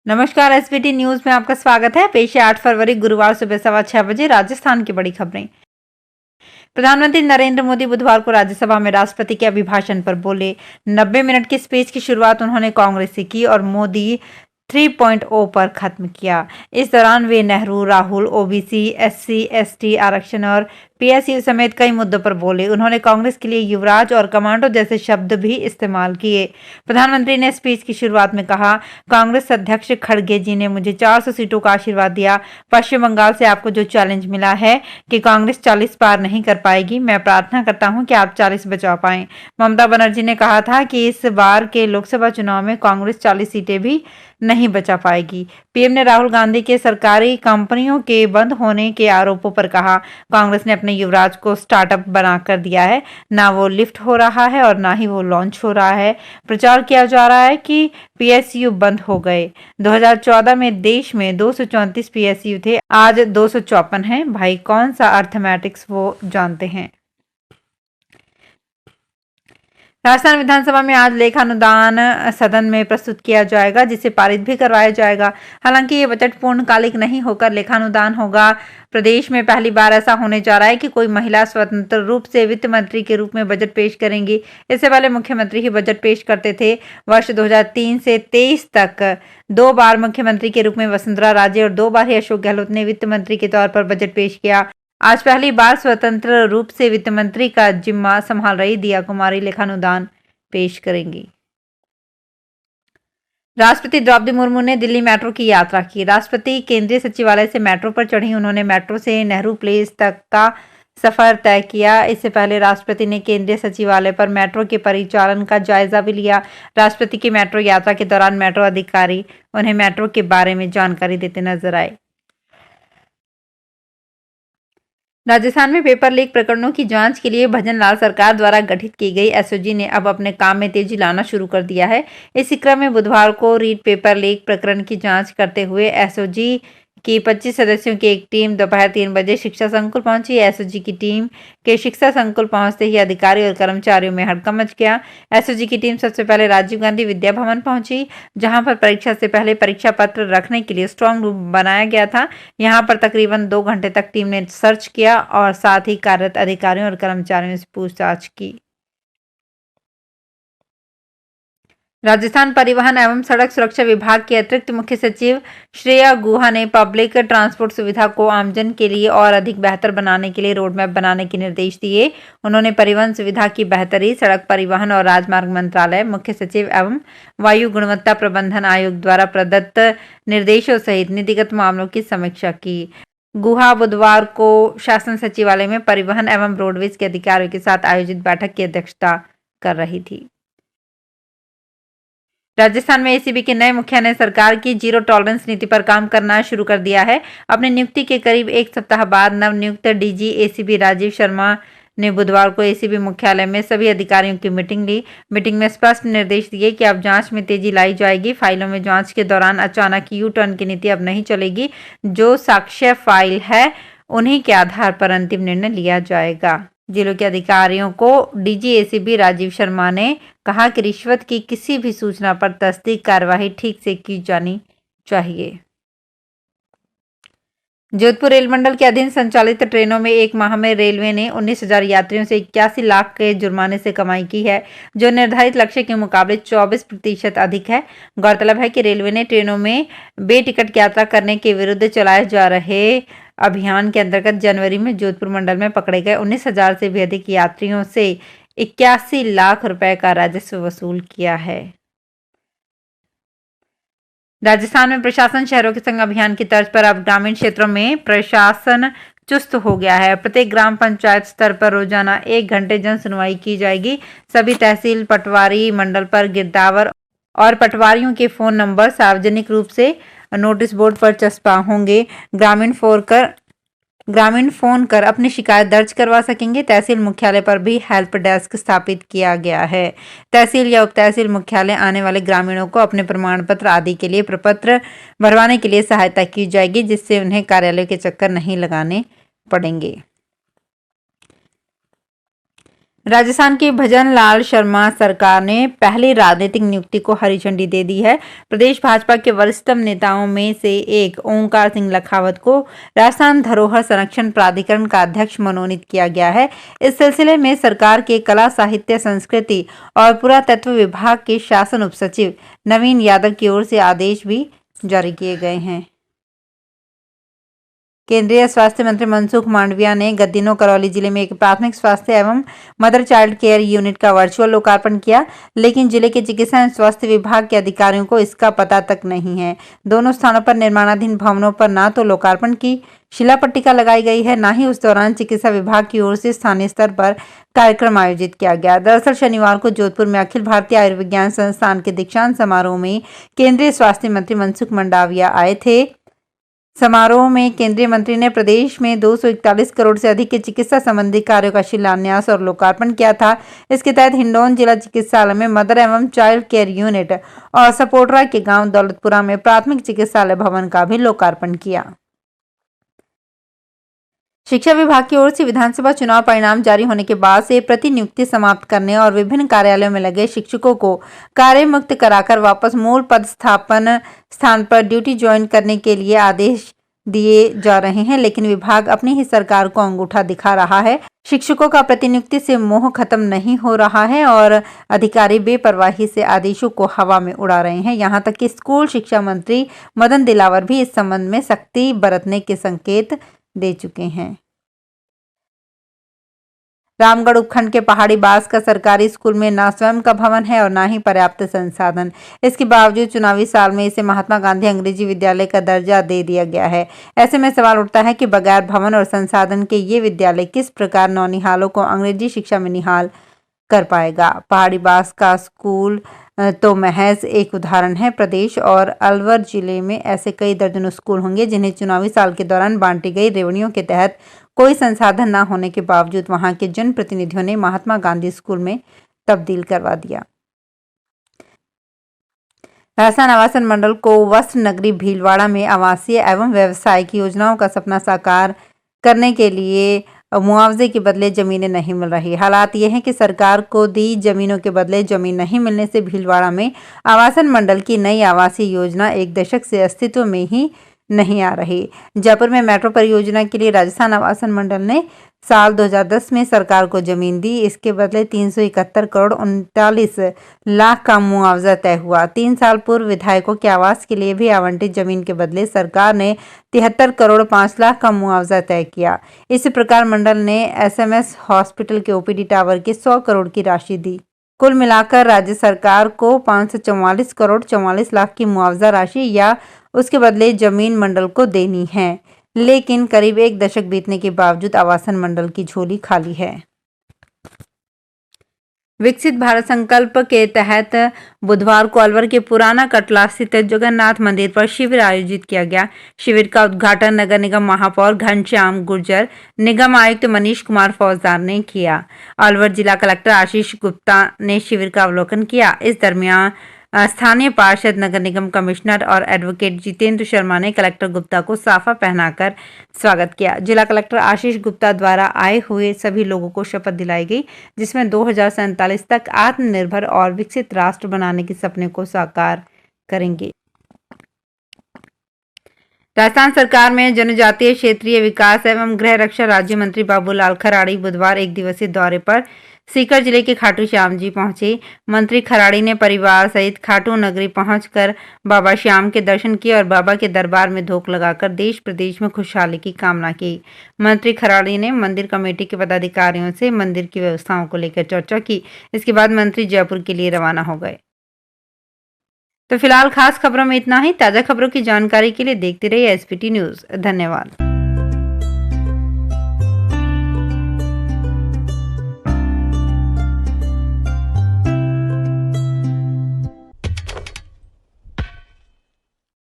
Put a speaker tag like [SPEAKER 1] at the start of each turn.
[SPEAKER 1] नमस्कार। SBT news में आपका स्वागत है। पेश है 8 फरवरी गुरुवार सुबह 6:15 राजस्थान की बड़ी खबरें। प्रधानमंत्री नरेंद्र मोदी बुधवार को राज्यसभा में राष्ट्रपति के अभिभाषण पर बोले। 90 मिनट की स्पीच की शुरुआत उन्होंने कांग्रेस से की और मोदी 3.0 पर खत्म किया। इस दौरान वे Nehru, Rahul, OBC, SC, ST आरक्षण और पीएसयू समेत कई मुद्दों पर बोले। उन्होंने कांग्रेस के लिए युवराज और कमांडो जैसे शब्द भी इस्तेमाल किए। प्रधानमंत्री ने स्पीच की शुरुआत में कहा, कांग्रेस अध्यक्ष खड़गे जी ने मुझे 400 सीटों का आशीर्वाद दिया। पश्चिम बंगाल से आपको जो चैलेंज मिला है कि कांग्रेस 40 पार नहीं कर पाएगी, मैं प्रार्थना करता हूं कि आप 40 बचा पाएं। ममता बनर्जी ने कहा था कि इस बार के लोकसभा चुनाव में कांग्रेस 40 सीटें भी नहीं बचा पाएगी। पीएम ने राहुल गांधी के सरकारी कंपनियों के बंद होने के आरोपों पर कहा, कांग्रेस ने अपने युवराज को स्टार्टअप बना कर दिया है। ना वो लिफ्ट हो रहा है और ना ही वो लॉन्च हो रहा है। प्रचार किया जा रहा है कि पीएसयू बंद हो गए। 2014 में देश में 234 पीएसयू थे, आज 254 हैं। भाई कौन सा अर्थमैटिक्स वो जानते हैं। राजस्थान विधानसभा में आज लेखानुदान सदन में प्रस्तुत किया जाएगा, जिसे पारित भी करवाया जाएगा। हालांकि ये बजट पूर्णकालिक नहीं होकर लेखानुदान होगा। प्रदेश में पहली बार ऐसा होने जा रहा है कि कोई महिला स्वतंत्र रूप से वित्त मंत्री के रूप में बजट पेश करेंगी। इससे पहले मुख्यमंत्री ही बजट पेश करते थे। वर्ष 2003 से 23 तक 2 बार मुख्यमंत्री के रूप में वसुंधरा राजे और 2 बार ही अशोक गहलोत ने वित्त मंत्री के तौर पर बजट पेश किया। आज पहली बार स्वतंत्र रूप से वित्त मंत्री का जिम्मा संभाल रही दिया कुमारी लेखानुदान पेश करेंगी। राष्ट्रपति द्रौपदी मुर्मू ने दिल्ली मेट्रो की यात्रा की। राष्ट्रपति केंद्रीय सचिवालय से मेट्रो पर चढ़ी। उन्होंने मेट्रो से नेहरू प्लेस तक का सफर तय किया। इससे पहले राष्ट्रपति ने केंद्रीय सचिवालय पर मेट्रो के परिचालन का जायजा भी लिया। राष्ट्रपति की मेट्रो यात्रा के दौरान मेट्रो अधिकारी उन्हें मेट्रो के बारे में जानकारी देते नजर आए। राजस्थान में पेपर लीक प्रकरणों की जांच के लिए भजनलाल सरकार द्वारा गठित की गई एसओजी ने अब अपने काम में तेजी लाना शुरू कर दिया है। इसी क्रम में बुधवार को रीट पेपर लीक प्रकरण की जांच करते हुए एसओजी की 25 सदस्यों की एक टीम दोपहर 3 बजे शिक्षा संकुल पहुंची। एसओजी की टीम के शिक्षा संकुल पहुंचते ही अधिकारी और कर्मचारियों में हड़कंप मच गया। एसओजी की टीम सबसे पहले राजीव गांधी विद्या भवन पहुंची, जहां पर परीक्षा से पहले परीक्षा पत्र रखने के लिए स्ट्रांग रूम बनाया गया था। यहां पर तकरीबन 2 घंटे तक टीम ने सर्च किया और साथ ही कार्यरत अधिकारियों और कर्मचारियों से पूछताछ की। राजस्थान परिवहन एवं सड़क सुरक्षा विभाग के अतिरिक्त मुख्य सचिव श्रेया गुहा ने पब्लिक ट्रांसपोर्ट सुविधा को आमजन के लिए और अधिक बेहतर बनाने के लिए रोडमैप बनाने के निर्देश दिए। उन्होंने परिवहन सुविधा की बेहतरी, सड़क परिवहन और राजमार्ग मंत्रालय, मुख्य सचिव एवं वायु गुणवत्ता प्रबंधन आयोग द्वारा प्रदत्त निर्देशों सहित नीतिगत मामलों की समीक्षा की। गुहा बुधवार को शासन सचिवालय में परिवहन एवं रोडवेज के अधिकारियों के साथ आयोजित बैठक की अध्यक्षता कर रही थी। राजस्थान में एसीबी के नए मुखिया ने सरकार की जीरो टॉलरेंस नीति पर काम करना शुरू कर दिया है। अपनी नियुक्ति के करीब 1 सप्ताह बाद नवनियुक्त डीजी एसीबी राजीव शर्मा ने बुधवार को एसीबी मुख्यालय में सभी अधिकारियों की मीटिंग ली। मीटिंग में स्पष्ट निर्देश दिए कि अब जांच में तेजी लाई जाएगी। फाइलों में जांच के दौरान अचानक यू टर्न की नीति अब नहीं चलेगी। जो साक्ष्य फाइल है उन्हीं के आधार पर अंतिम निर्णय लिया जाएगा। जिलों के अधिकारियों को डीजी एसीबी राजीव शर्मा ने कहा कि रिश्वत की किसी भी सूचना पर तस्दीक कार्यवाही ठीक से की जानी चाहिए। जोधपुर रेल मंडल के अधीन संचालित ट्रेनों में एक माह में रेलवे ने 19,000 यात्रियों से 81 लाख के जुर्माने से कमाई की है, जो निर्धारित लक्ष्य के मुकाबले 24% अधिक है। गौरतलब है कि रेलवे ने ट्रेनों में बेटिकट यात्रा करने के विरुद्ध चलाए जा रहे अभियान के अंतर्गत जनवरी में जोधपुर मंडल में पकड़े गए 19,000 से भी अधिक यात्रियों से 81 लाख रुपए का राजस्व वसूल किया है। राजस्थान में प्रशासन शहरों के संग अभियान की तर्ज पर अब ग्रामीण क्षेत्रों में प्रशासन चुस्त हो गया है। प्रत्येक ग्राम पंचायत स्तर पर रोजाना 1 घंटे जन सुनवाई की जाएगी। सभी तहसील, पटवारी मंडल पर गिरदावर और पटवारियों के फोन नंबर सार्वजनिक रूप से नोटिस बोर्ड पर चस्पा होंगे। ग्रामीण फोन कर अपनी शिकायत दर्ज करवा सकेंगे। तहसील मुख्यालय पर भी हेल्प डेस्क स्थापित किया गया है। तहसील या उप तहसील मुख्यालय आने वाले ग्रामीणों को अपने प्रमाण पत्र आदि के लिए प्रपत्र भरवाने के लिए सहायता की जाएगी, जिससे उन्हें कार्यालय के चक्कर नहीं लगाने पड़ेंगे। राजस्थान के भजन लाल शर्मा सरकार ने पहली राजनीतिक नियुक्ति को हरी झंडी दे दी है। प्रदेश भाजपा के वरिष्ठतम नेताओं में से एक ओंकार सिंह लखावत को राजस्थान धरोहर संरक्षण प्राधिकरण का अध्यक्ष मनोनीत किया गया है। इस सिलसिले में सरकार के कला, साहित्य, संस्कृति और पुरातत्व विभाग के शासन उप सचिव नवीन यादव की ओर से आदेश भी जारी किए गए हैं। केंद्रीय स्वास्थ्य मंत्री मनसुख मांडविया ने गत दिनों करौली जिले में एक प्राथमिक स्वास्थ्य एवं मदर चाइल्ड केयर यूनिट का वर्चुअल लोकार्पण किया, लेकिन जिले के चिकित्सा एवं स्वास्थ्य विभाग के अधिकारियों को इसका पता तक नहीं है। दोनों स्थानों पर निर्माणाधीन भवनों पर न तो लोकार्पण की शिलापट्टिका लगाई गई है, न ही उस दौरान चिकित्सा विभाग की ओर से स्थानीय स्तर पर कार्यक्रम आयोजित किया गया। दरअसल शनिवार को जोधपुर में अखिल भारतीय आयुर्विज्ञान संस्थान के दीक्षांत समारोह में केंद्रीय स्वास्थ्य मंत्री मनसुख मांडविया आए थे। समारोह में केंद्रीय मंत्री ने प्रदेश में 241 करोड़ से अधिक के चिकित्सा संबंधी कार्यों का शिलान्यास और लोकार्पण किया था। इसके तहत हिंडौन जिला चिकित्सालय में मदर एवं चाइल्ड केयर यूनिट और सपोटरा के गांव दौलतपुरा में प्राथमिक चिकित्सालय भवन का भी लोकार्पण किया। शिक्षा विभाग की ओर से विधानसभा चुनाव परिणाम जारी होने के बाद से प्रतिनियुक्ति समाप्त करने और विभिन्न कार्यालयों में लगे शिक्षकों को कार्य मुक्त कराकर वापस मूल पदस्थापन स्थान पर ड्यूटी ज्वाइन करने के लिए आदेश दिए जा रहे हैं, लेकिन विभाग अपनी ही सरकार को अंगूठा दिखा रहा है। शिक्षकों का प्रतिनियुक्ति से मोह खत्म नहीं हो रहा है और अधिकारी बेपरवाही से आदेशों को हवा में उड़ा रहे हैं। यहां तक कि स्कूल शिक्षा मंत्री मदन दिलावर भी इस संबंध में सख्ती बरतने के संकेत दे चुके हैं। रामगढ़ उपखंड के पहाड़ी बास का सरकारी स्कूल में न स्वयं का भवन है और न ही पर्याप्त संसाधन। इसके बावजूद चुनावी साल में इसे महात्मा गांधी अंग्रेजी विद्यालय का दर्जा दे दिया गया है। ऐसे में सवाल उठता है कि बगैर भवन और संसाधन के ये विद्यालय किस प्रकार नौनिहालों को अंग्रेजी शिक्षा में निहाल कर पाएगा। पहाड़ी बास का स्कूल तो महज एक उदाहरण है। प्रदेश और अलवर जिले में ऐसे कई दर्जनों स्कूल होंगे जिन्हें चुनावी साल के दौरान बांटी गई रेवड़ियों के तहत कोई संसाधन न होने के बावजूद वहां के जनप्रतिनिधियों ने महात्मा गांधी स्कूल में तब्दील करवा दिया। राजस्थान आवासन मंडल को वस्त्र नगरी भीलवाड़ा में आवासीय एवं व्यावसायिक योजनाओं का सपना साकार करने के लिए मुआवजे के बदले जमीनें नहीं मिल रही। हालात ये हैं कि सरकार को दी जमीनों के बदले जमीन नहीं मिलने से भीलवाड़ा में आवासन मंडल की नई आवासीय योजना एक दशक से अस्तित्व में ही नहीं आ रही। जयपुर में मेट्रो परियोजना के लिए राजस्थान आवासन मंडल ने साल 2010 में सरकार को जमीन दी। इसके बदले 371 करोड़ 39 लाख का मुआवजा तय हुआ। 3 साल पूर्व विधायकों के आवास के लिए भी आवंटित जमीन के बदले सरकार ने 73 करोड़ 5 लाख का मुआवजा तय किया। इसी प्रकार मंडल ने एसएमएस हॉस्पिटल के ओपीडी टावर की 100 करोड़ की राशि दी। कुल मिलाकर राज्य सरकार को 544 करोड़ 44 लाख की मुआवजा राशि या उसके बदले जमीन मंडल को देनी है, लेकिन करीब एक दशक बीतने के बावजूद आवासन मंडल की झोली खाली है। विकसित भारत संकल्प के तहत बुधवार को अलवर के पुराना कटला स्थित जगन्नाथ मंदिर पर शिविर आयोजित किया गया। शिविर का उद्घाटन नगर निगम महापौर घनश्याम गुर्जर, निगम आयुक्त मनीष कुमार फौजदार ने किया। अलवर जिला कलेक्टर आशीष गुप्ता ने शिविर का अवलोकन किया। इस दरमियान स्थानीय पार्षद, नगर निगम कमिश्नर और एडवोकेट जितेंद्र शर्मा ने कलेक्टर गुप्ता को साफा पहनाकर स्वागत किया। जिला कलेक्टर आशीष गुप्ता द्वारा आए हुए सभी लोगों को शपथ दिलाई गई, जिसमें 2047 तक आत्मनिर्भर और विकसित राष्ट्र बनाने के सपने को साकार करेंगे। राजस्थान सरकार में जनजातीय क्षेत्रीय विकास एवं गृह रक्षा राज्य मंत्री बाबूलाल खराड़ी बुधवार एक दिवसीय दौरे पर सीकर जिले के खाटू श्याम जी पहुंचे। मंत्री खराड़ी ने परिवार सहित खाटू नगरी पहुंचकर बाबा श्याम के दर्शन किए और बाबा के दरबार में धोख लगाकर देश प्रदेश में खुशहाली की कामना की। मंत्री खराड़ी ने मंदिर कमेटी के पदाधिकारियों से मंदिर की व्यवस्थाओं को लेकर चर्चा की। इसके बाद मंत्री जयपुर के लिए रवाना हो गए। तो फिलहाल खास खबरों में इतना ही। ताजा खबरों की जानकारी के लिए देखते रहिए एसपीटी न्यूज। धन्यवाद।